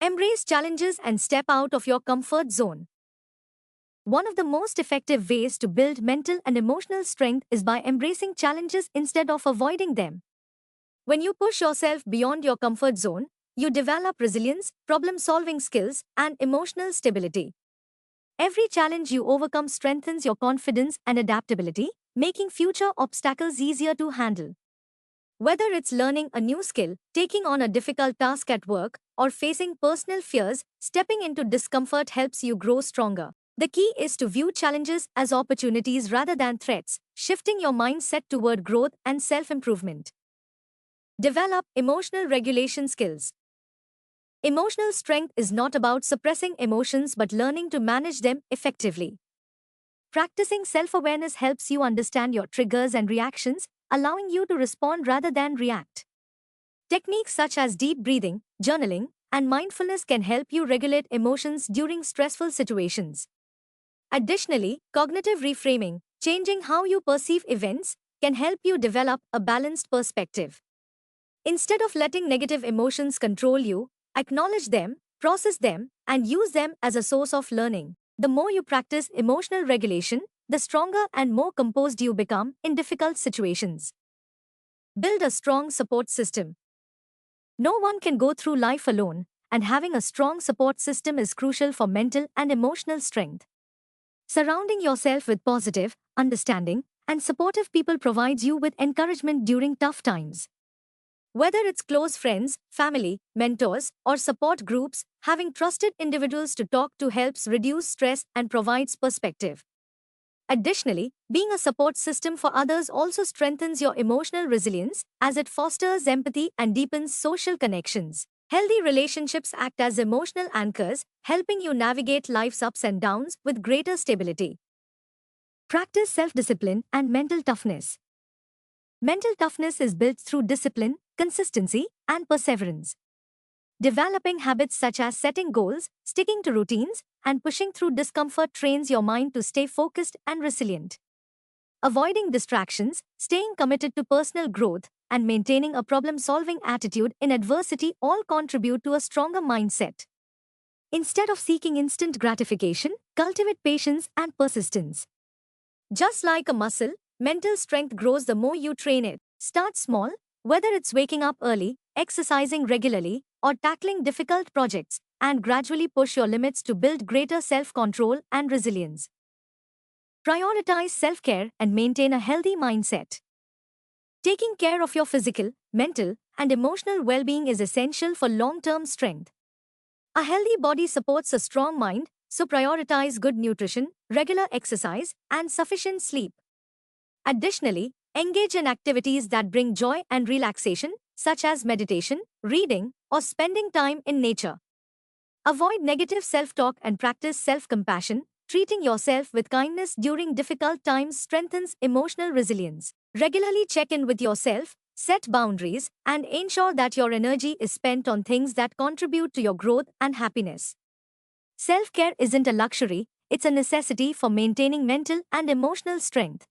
Embrace challenges and step out of your comfort zone. One of the most effective ways to build mental and emotional strength is by embracing challenges instead of avoiding them. When you push yourself beyond your comfort zone, you develop resilience, problem solving skills, and emotional stability. Every challenge you overcome strengthens your confidence and adaptability, making future obstacles easier to handle. Whether it's learning a new skill, taking on a difficult task at work, or facing personal fears, stepping into discomfort helps you grow stronger. The key is to view challenges as opportunities rather than threats, shifting your mindset toward growth and self improvement. Develop emotional regulation skills. Emotional strength is not about suppressing emotions but learning to manage them effectively. Practicing self awareness helps you understand your triggers and reactions, allowing you to respond rather than react. Techniques such as deep breathing, journaling, and mindfulness can help you regulate emotions during stressful situations. Additionally, cognitive reframing, changing how you perceive events, can help you develop a balanced perspective. Instead of letting negative emotions control you, acknowledge them, process them, and use them as a source of learning. The more you practice emotional regulation, the stronger and more composed you become in difficult situations. Build a strong support system. No one can go through life alone, and having a strong support system is crucial for mental and emotional strength. Surrounding yourself with positive, understanding, and supportive people provides you with encouragement during tough times. Whether it's close friends, family, mentors, or support groups, having trusted individuals to talk to helps reduce stress and provides perspective. Additionally, being a support system for others also strengthens your emotional resilience as it fosters empathy and deepens social connections. Healthy relationships act as emotional anchors, helping you navigate life's ups and downs with greater stability. Practice self-discipline and mental toughness. Mental toughness is built through discipline, consistency, and perseverance. Developing habits such as setting goals, sticking to routines, and pushing through discomfort trains your mind to stay focused and resilient. Avoiding distractions, staying committed to personal growth, and maintaining a problem-solving attitude in adversity all contribute to a stronger mindset. Instead of seeking instant gratification, cultivate patience and persistence. Just like a muscle, mental strength grows the more you train it. Start small, whether it's waking up early, exercising regularly, or tackling difficult projects, and gradually push your limits to build greater self-control and resilience. Prioritize self-care and maintain a healthy mindset. Taking care of your physical, mental, and emotional well-being is essential for long-term strength. A healthy body supports a strong mind, so prioritize good nutrition, regular exercise, and sufficient sleep. Additionally, engage in activities that bring joy and relaxation, such as meditation, reading, or spending time in nature. Avoid negative self-talk and practice self-compassion. Treating yourself with kindness during difficult times strengthens emotional resilience. Regularly check in with yourself, set boundaries, and ensure that your energy is spent on things that contribute to your growth and happiness. Self-care isn't a luxury, it's a necessity for maintaining mental and emotional strength.